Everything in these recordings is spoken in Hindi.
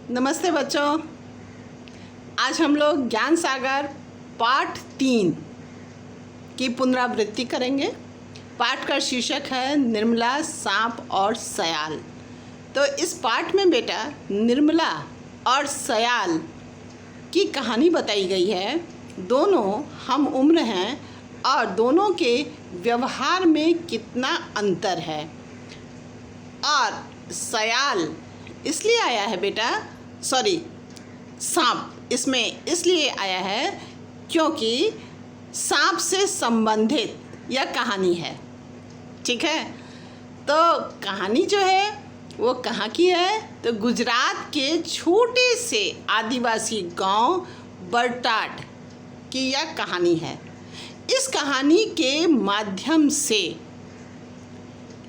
नमस्ते बच्चों। आज हम लोग ज्ञान सागर पाठ 3 की पुनरावृत्ति करेंगे। पाठ का शीर्षक है निर्मला, सांप और सयाल। तो इस पाठ में बेटा निर्मला और सयाल की कहानी बताई गई है। दोनों हम उम्र हैं और दोनों के व्यवहार में कितना अंतर है। और सयाल इसलिए आया है बेटा, सांप इसमें इसलिए आया है क्योंकि सांप से संबंधित यह कहानी है। ठीक है, तो कहानी जो है वो कहाँ की है? तो गुजरात के छोटे से आदिवासी गांव बरटाट की यह कहानी है। इस कहानी के माध्यम से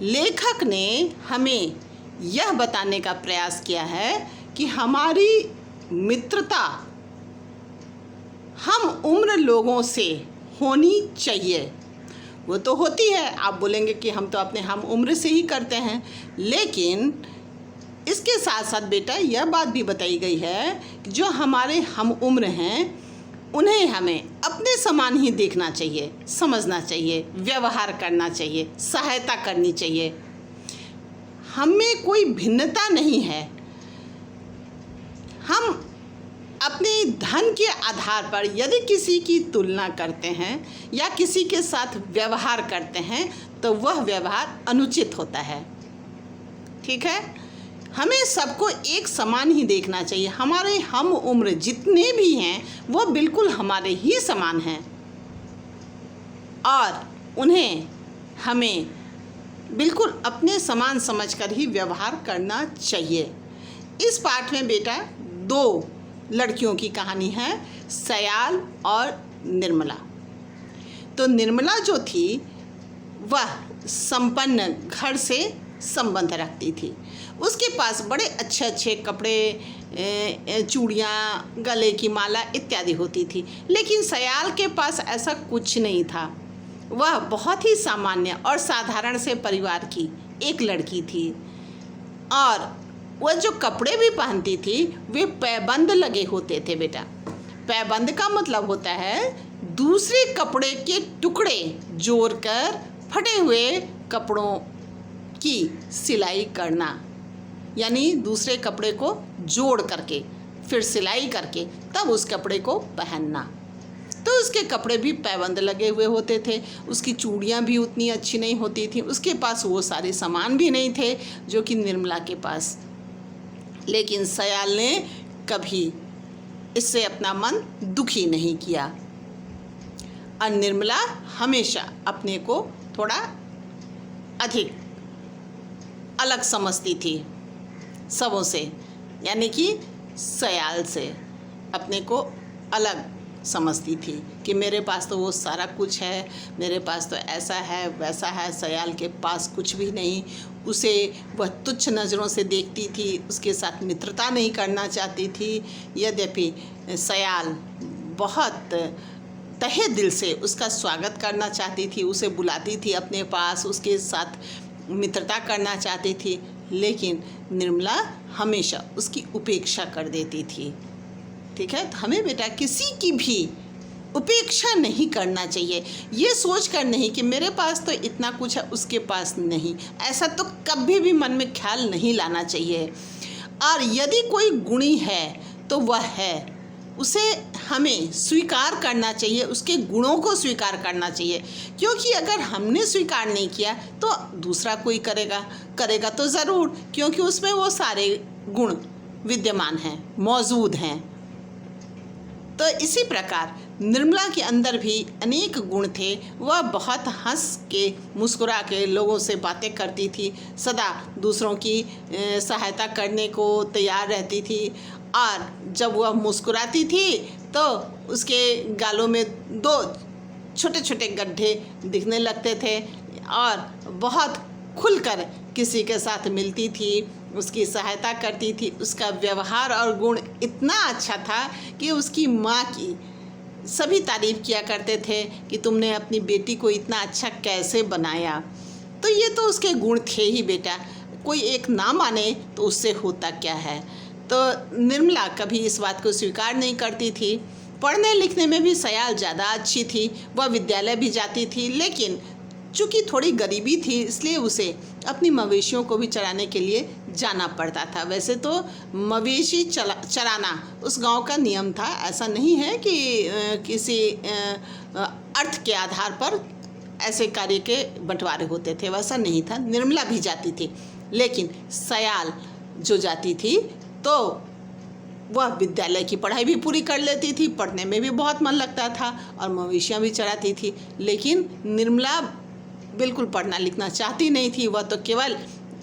लेखक ने हमें यह बताने का प्रयास किया है कि हमारी मित्रता हम उम्र लोगों से होनी चाहिए। वो तो होती है, आप बोलेंगे कि हम तो अपने हम उम्र से ही करते हैं, लेकिन इसके साथ साथ बेटा यह बात भी बताई गई है कि जो हमारे हम उम्र हैं उन्हें हमें अपने समान ही देखना चाहिए, समझना चाहिए, व्यवहार करना चाहिए, सहायता करनी चाहिए। हमें कोई भिन्नता नहीं है। हम अपने धन के आधार पर यदि किसी की तुलना करते हैं या किसी के साथ व्यवहार करते हैं तो वह व्यवहार अनुचित होता है। ठीक है, हमें सबको एक समान ही देखना चाहिए। हमारे हम उम्र जितने भी हैं वो बिल्कुल हमारे ही समान हैं और उन्हें हमें बिल्कुल अपने समान समझकर ही व्यवहार करना चाहिए। इस पाठ में बेटा 2 लड़कियों की कहानी है, सयाल और निर्मला। तो निर्मला जो थी वह संपन्न घर से संबंध रखती थी। उसके पास बड़े अच्छे अच्छे कपड़े, चूड़ियाँ, गले की माला इत्यादि होती थी। लेकिन सयाल के पास ऐसा कुछ नहीं था। वह बहुत ही सामान्य और साधारण से परिवार की एक लड़की थी और वह जो कपड़े भी पहनती थी वे पैबंद लगे होते थे बेटा। पैबंद का मतलब होता है दूसरे कपड़े के टुकड़े जोड़कर फटे हुए कपड़ों की सिलाई करना, यानी दूसरे कपड़े को जोड़ करके फिर सिलाई करके तब उस कपड़े को पहनना। तो उसके कपड़े भी पैबंद लगे हुए होते थे। उसकी चूड़ियाँ भी उतनी अच्छी नहीं होती थी। उसके पास वो सारे सामान भी नहीं थे जो कि निर्मला के पास। लेकिन सयाल ने कभी इससे अपना मन दुखी नहीं किया और निर्मला हमेशा अपने को थोड़ा अधिक अलग समझती थी सबों से, यानी कि सयाल से अपने को अलग समझती थी कि मेरे पास तो वो सारा कुछ है, मेरे पास तो ऐसा है वैसा है। सयाल के पास कुछ भी नहीं। उसे वह तुच्छ नज़रों से देखती थी, उसके साथ मित्रता नहीं करना चाहती थी। यद्यपि सयाल बहुत तहे दिल से उसका स्वागत करना चाहती थी, उसे बुलाती थी अपने पास, उसके साथ मित्रता करना चाहती थी, लेकिन निर्मला हमेशा उसकी उपेक्षा कर देती थी। ठीक है, तो हमें बेटा किसी की भी उपेक्षा नहीं करना चाहिए। ये सोच कर नहीं कि मेरे पास तो इतना कुछ है उसके पास नहीं, ऐसा तो कभी भी मन में ख्याल नहीं लाना चाहिए। और यदि कोई गुणी है तो वह है, उसे हमें स्वीकार करना चाहिए, उसके गुणों को स्वीकार करना चाहिए। क्योंकि अगर हमने स्वीकार नहीं किया तो दूसरा कोई करेगा तो ज़रूर, क्योंकि उसमें वो सारे गुण विद्यमान हैं, मौजूद हैं। तो इसी प्रकार निर्मला के अंदर भी अनेक गुण थे। वह बहुत हंस के मुस्कुरा के लोगों से बातें करती थी, सदा दूसरों की सहायता करने को तैयार रहती थी। और जब वह मुस्कुराती थी तो उसके गालों में 2 छोटे छोटे गड्ढे दिखने लगते थे और बहुत खुलकर किसी के साथ मिलती थी, उसकी सहायता करती थी। उसका व्यवहार और गुण इतना अच्छा था कि उसकी माँ की सभी तारीफ़ किया करते थे कि तुमने अपनी बेटी को इतना अच्छा कैसे बनाया। तो ये तो उसके गुण थे ही बेटा। कोई एक ना माने तो उससे होता क्या है। तो निर्मला कभी इस बात को स्वीकार नहीं करती थी। पढ़ने लिखने में भी सयाल ज़्यादा अच्छी थी, वह विद्यालय भी जाती थी, लेकिन चूँकि थोड़ी गरीबी थी इसलिए उसे अपनी मवेशियों को भी चराने के लिए जाना पड़ता था। वैसे तो मवेशी चराना उस गांव का नियम था, ऐसा नहीं है कि किसी अर्थ के आधार पर ऐसे कार्य के बंटवारे होते थे, वैसा नहीं था। निर्मला भी जाती थी, लेकिन सयाल जो जाती थी तो वह विद्यालय की पढ़ाई भी पूरी कर लेती थी, पढ़ने में भी बहुत मन लगता था और मवेशियाँ भी चराती थी। लेकिन निर्मला बिल्कुल पढ़ना लिखना चाहती नहीं थी, वह तो केवल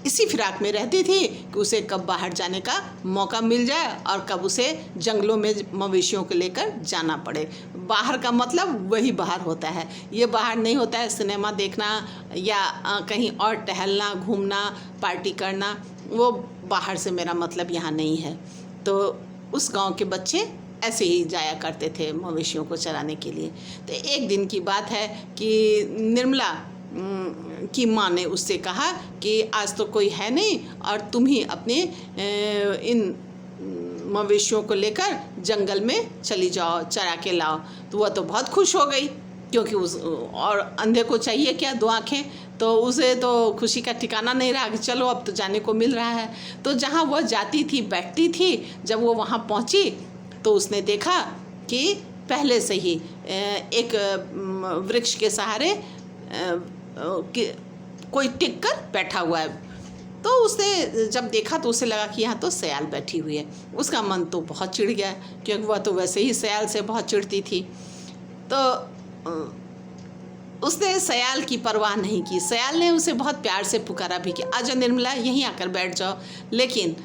इसी फिराक में रहती थी कि उसे कब बाहर जाने का मौका मिल जाए और कब उसे जंगलों में मवेशियों को लेकर जाना पड़े। बाहर का मतलब वही बाहर होता है, ये बाहर नहीं होता है सिनेमा देखना या कहीं और टहलना, घूमना, पार्टी करना, वो बाहर से मेरा मतलब यहाँ नहीं है। तो उस गांव के बच्चे ऐसे ही जाया करते थे मवेशियों को चराने के लिए। तो एक दिन की बात है कि निर्मला की माँ ने उससे कहा कि आज तो कोई है नहीं और तुम ही अपने इन मवेशियों को लेकर जंगल में चली जाओ, चरा के लाओ। तो वह तो बहुत खुश हो गई, क्योंकि उस और अंधे को चाहिए क्या, दो आँखें, तो उसे तो खुशी का ठिकाना नहीं रहा कि चलो अब तो जाने को मिल रहा है। तो जहाँ वह जाती थी, बैठती थी, जब वो वहाँ पहुँची तो उसने देखा कि पहले से ही एक वृक्ष के सहारे कोई टिक कर बैठा हुआ है। तो उसने जब देखा तो उसे लगा कि यहाँ तो सयाल बैठी हुई है। उसका मन तो बहुत चिढ़ गया, क्योंकि वह तो वैसे ही सयाल से बहुत चिढ़ती थी। तो उसने सयाल की परवाह नहीं की। सयाल ने उसे बहुत प्यार से पुकारा भी कि आजा निर्मला, यहीं आकर बैठ जाओ। लेकिन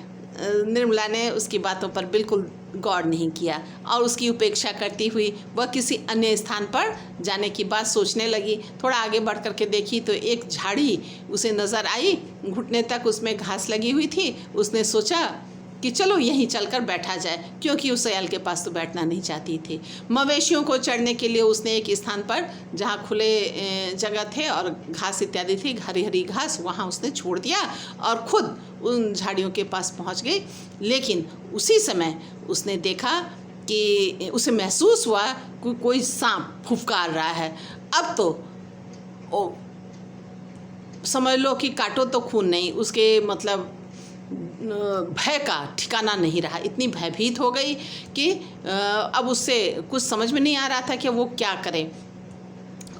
निर्मला ने उसकी बातों पर बिल्कुल गौर नहीं किया और उसकी उपेक्षा करती हुई वह किसी अन्य स्थान पर जाने की बात सोचने लगी। थोड़ा आगे बढ़ कर के देखी तो एक झाड़ी उसे नज़र आई, घुटने तक उसमें घास लगी हुई थी। उसने सोचा कि चलो यहीं चलकर बैठा जाए, क्योंकि उस सयाल के पास तो बैठना नहीं चाहती थी। मवेशियों को चढ़ने के लिए उसने एक स्थान पर, जहाँ खुले जगह थे और घास इत्यादि थी, हरी हरी घास, वहाँ उसने छोड़ दिया और खुद उन झाड़ियों के पास पहुँच गई। लेकिन उसी समय उसने देखा कि उसे महसूस हुआ कि कोई सांप फुफकार रहा है। अब तो समझ लो कि काटो तो खून नहीं, उसके मतलब भय का ठिकाना नहीं रहा। इतनी भयभीत हो गई कि अब उससे कुछ समझ में नहीं आ रहा था कि वो क्या करे।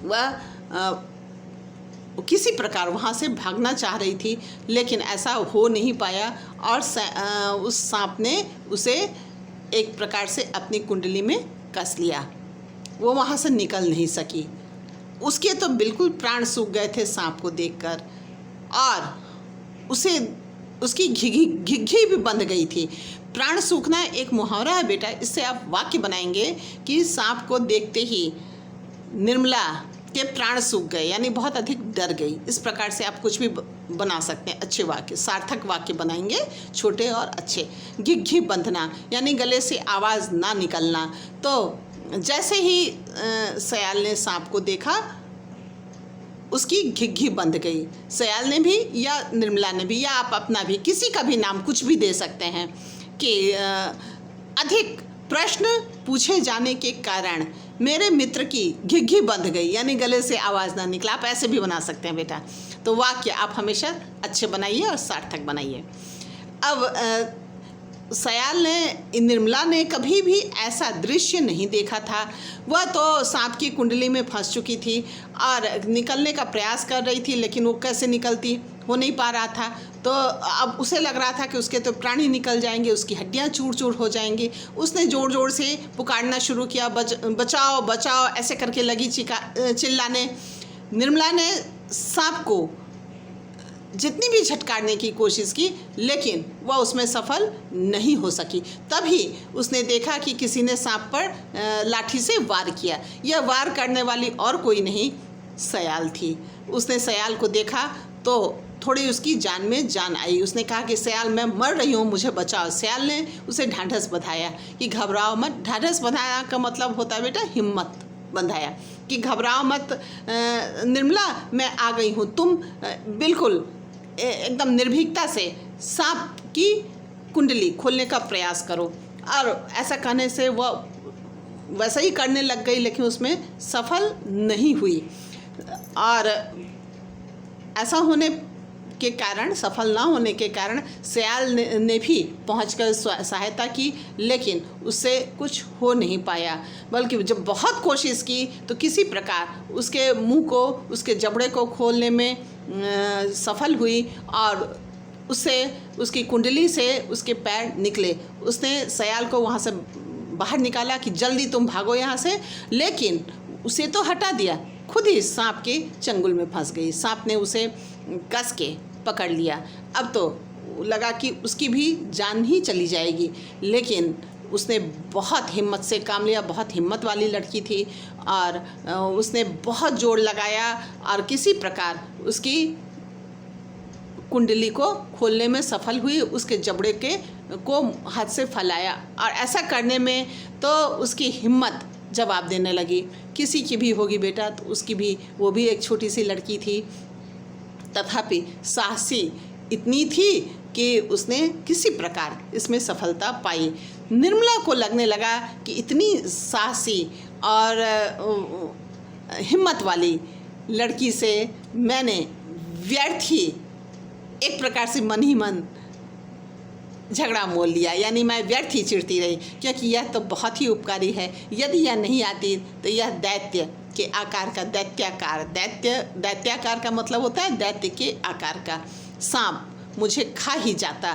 वह किसी प्रकार वहाँ से भागना चाह रही थी, लेकिन ऐसा हो नहीं पाया और उस सांप ने उसे एक प्रकार से अपनी कुंडली में कस लिया। वो वहाँ से निकल नहीं सकी। उसके तो बिल्कुल प्राण सूख गए थे सांप को देखकर, और उसे उसकी घिघी भी बंध गई थी। प्राण सूखना एक मुहावरा है बेटा, इससे आप वाक्य बनाएंगे कि सांप को देखते ही निर्मला के प्राण सूख गए, यानी बहुत अधिक डर गई। इस प्रकार से आप कुछ भी बना सकते हैं, अच्छे वाक्य, सार्थक वाक्य बनाएंगे, छोटे और अच्छे। घिघी बंधना यानी गले से आवाज़ ना निकलना। तो जैसे ही सयाल ने सांप को देखा, उसकी घिघी बंध गई। सयाल ने भी या निर्मला ने भी, या आप अपना भी, किसी का भी नाम कुछ भी दे सकते हैं कि अधिक प्रश्न पूछे जाने के कारण मेरे मित्र की घिघी बंध गई, यानी गले से आवाज़ ना निकला। आप ऐसे भी बना सकते हैं बेटा। तो वाक्य आप हमेशा अच्छे बनाइए और सार्थक बनाइए। अब सयाल ने, निर्मला ने कभी भी ऐसा दृश्य नहीं देखा था। वह तो सांप की कुंडली में फंस चुकी थी और निकलने का प्रयास कर रही थी, लेकिन वो कैसे निकलती, हो नहीं पा रहा था। तो अब उसे लग रहा था कि उसके तो प्राण ही निकल जाएंगे, उसकी हड्डियां चूर चूर हो जाएंगी। उसने ज़ोर ज़ोर से पुकारना शुरू किया, बचाओ बचाओ, ऐसे करके लगी चिल्लाने। निर्मला ने सांप को जितनी भी झटकारने की कोशिश की, लेकिन वह उसमें सफल नहीं हो सकी। तभी उसने देखा कि किसी ने सांप पर लाठी से वार किया। यह वार करने वाली और कोई नहीं, सयाल थी। उसने सयाल को देखा तो थोड़ी उसकी जान में जान आई। उसने कहा कि सयाल, मैं मर रही हूँ, मुझे बचाओ। सयाल ने उसे ढाढ़स बंधाया कि घबराओ मत। ढाढ़स बंधाया का मतलब होता है बेटा हिम्मत बंधाया, कि घबराओ मत निर्मला, मैं आ गई हूँ। तुम बिल्कुल एकदम निर्भीकता से सांप की कुंडली खोलने का प्रयास करो। और ऐसा कहने से वह वैसा ही करने लग गई, लेकिन उसमें सफल नहीं हुई। और ऐसा होने के कारण, सफल ना होने के कारण सयाल ने भी पहुंचकर सहायता की, लेकिन उससे कुछ हो नहीं पाया। बल्कि जब बहुत कोशिश की तो किसी प्रकार उसके मुंह को, उसके जबड़े को खोलने में सफल हुई और उससे, उसकी कुंडली से उसके पैर निकले। उसने सयाल को वहाँ से बाहर निकाला कि जल्दी तुम भागो यहाँ से, लेकिन उसे तो हटा दिया, खुद ही सांप के चंगुल में फंस गई। सांप ने उसे कस के पकड़ लिया। अब तो लगा कि उसकी भी जान ही चली जाएगी, लेकिन उसने बहुत हिम्मत से काम लिया। बहुत हिम्मत वाली लड़की थी और उसने बहुत जोर लगाया और किसी प्रकार उसकी कुंडली को खोलने में सफल हुई। उसके जबड़े को हाथ से फैलाया और ऐसा करने में तो उसकी हिम्मत जवाब देने लगी। किसी की भी होगी बेटा, तो उसकी भी, वो भी एक छोटी सी लड़की थी, तथापि साहसी इतनी थी कि उसने किसी प्रकार इसमें सफलता पाई। निर्मला को लगने लगा कि इतनी साहसी और हिम्मत वाली लड़की से मैंने व्यर्थ ही एक प्रकार से मन ही मन झगड़ा मोल लिया, यानी मैं व्यर्थ ही चिढ़ती रही, क्योंकि यह तो बहुत ही उपकारी है। यदि यह नहीं आती तो यह दैत्य के आकार का दैत्याकार का मतलब होता है दैत्य के आकार का सांप मुझे खा ही जाता।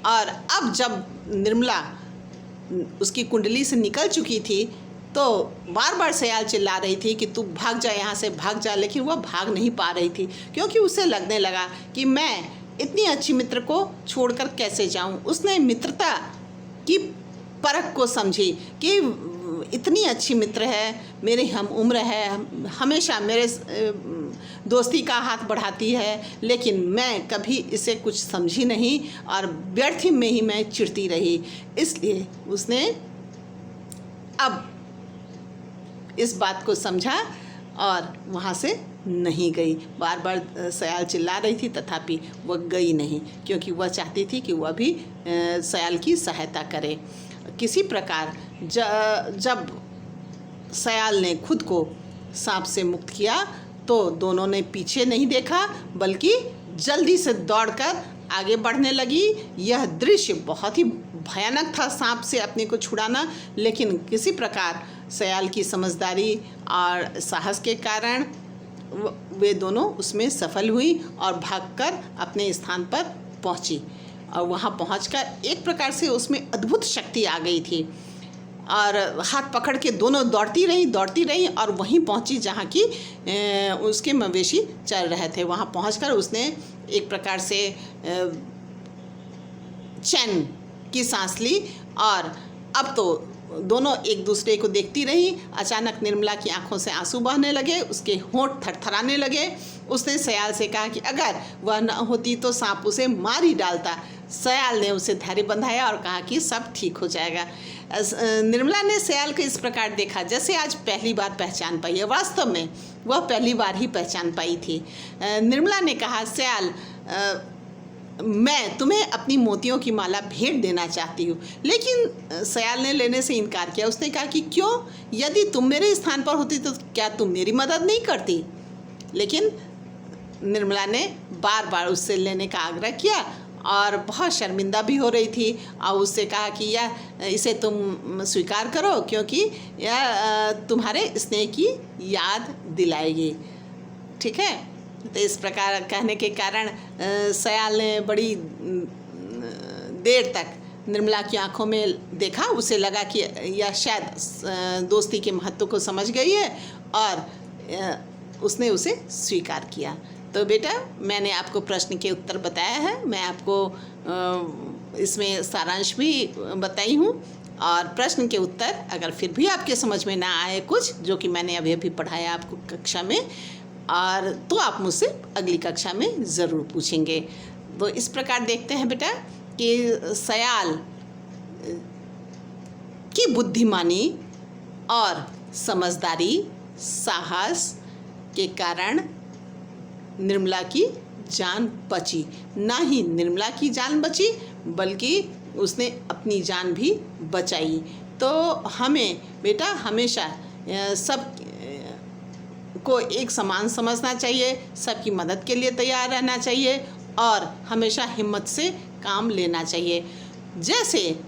और अब जब निर्मला उसकी कुंडली से निकल चुकी थी तो बार बार सयाल चिल्ला रही थी कि तू भाग जा, यहाँ से भाग जा, लेकिन वह भाग नहीं पा रही थी, क्योंकि उसे लगने लगा कि मैं इतनी अच्छी मित्र को छोड़कर कैसे जाऊं। उसने मित्रता की परख को समझी कि इतनी अच्छी मित्र है, मेरे हम उम्र है, हमेशा मेरे दोस्ती का हाथ बढ़ाती है, लेकिन मैं कभी इसे कुछ समझी नहीं और व्यर्थ में ही मैं चिढ़ती रही। इसलिए उसने अब इस बात को समझा और वहाँ से नहीं गई। बार बार सयाल चिल्ला रही थी, तथापि वह गई नहीं, क्योंकि वह चाहती थी कि वह भी सयाल की सहायता करे। किसी प्रकार जब सयाल ने खुद को सांप से मुक्त किया तो दोनों ने पीछे नहीं देखा, बल्कि जल्दी से दौड़कर आगे बढ़ने लगी। यह दृश्य बहुत ही भयानक था, सांप से अपने को छुड़ाना, लेकिन किसी प्रकार सयाल की समझदारी और साहस के कारण वे दोनों उसमें सफल हुई और भागकर अपने स्थान पर पहुंची। और वहां पहुंचकर एक प्रकार से उसमें अद्भुत शक्ति आ गई थी और हाथ पकड़ के दोनों दौड़ती रही और वहीं पहुंची जहां की उसके मवेशी चल रहे थे। वहां पहुंचकर उसने एक प्रकार से चैन की सांस ली और अब तो दोनों एक दूसरे को देखती रही। अचानक निर्मला की आंखों से आंसू बहने लगे, उसके होंठ थरथराने लगे। उसने सयाल से कहा कि अगर वह न होती तो सांप उसे मार ही डालता। सयाल ने उसे धैर्य बंधाया और कहा कि सब ठीक हो जाएगा। निर्मला ने सयाल को इस प्रकार देखा जैसे आज पहली बार पहचान पाई है। वास्तव में वह पहली बार ही पहचान पाई थी। निर्मला ने कहा, सयाल, मैं तुम्हें अपनी मोतियों की माला भेंट देना चाहती हूँ। लेकिन सयाल ने लेने से इनकार किया। उसने कहा कि क्यों, यदि तुम मेरे स्थान पर होती तो क्या तुम मेरी मदद नहीं करती? लेकिन निर्मला ने बार बार उससे लेने का आग्रह किया और बहुत शर्मिंदा भी हो रही थी और उससे कहा कि इसे तुम स्वीकार करो, क्योंकि यह तुम्हारे स्नेह की याद दिलाएगी। ठीक है, तो इस प्रकार कहने के कारण सयाल ने बड़ी देर तक निर्मला की आंखों में देखा। उसे लगा कि यह शायद दोस्ती के महत्व को समझ गई है और उसने उसे स्वीकार किया। तो बेटा, मैंने आपको प्रश्न के उत्तर बताया है, मैं आपको इसमें सारांश भी बताई हूँ और प्रश्न के उत्तर अगर फिर भी आपके समझ में ना आए कुछ, जो कि मैंने अभी अभी पढ़ाया आपको कक्षा में, और तो आप मुझसे अगली कक्षा में ज़रूर पूछेंगे। तो इस प्रकार देखते हैं बेटा कि सयाल की बुद्धिमानी और समझदारी, साहस के कारण निर्मला की जान बची। ना ही निर्मला की जान बची, बल्कि उसने अपनी जान भी बचाई। तो हमें बेटा हमेशा सब को एक समान समझना चाहिए, सबकी मदद के लिए तैयार रहना चाहिए और हमेशा हिम्मत से काम लेना चाहिए। जैसे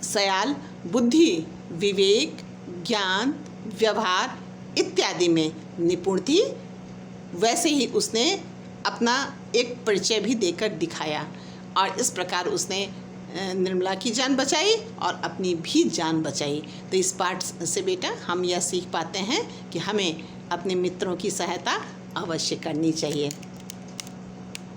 सयाल बुद्धि, विवेक, ज्ञान, व्यवहार इत्यादि में निपुण थी, वैसे ही उसने अपना एक परिचय भी देकर दिखाया और इस प्रकार उसने निर्मला की जान बचाई और अपनी भी जान बचाई। तो इस पाठ से बेटा हम यह सीख पाते हैं कि हमें अपने मित्रों की सहायता अवश्य करनी चाहिए।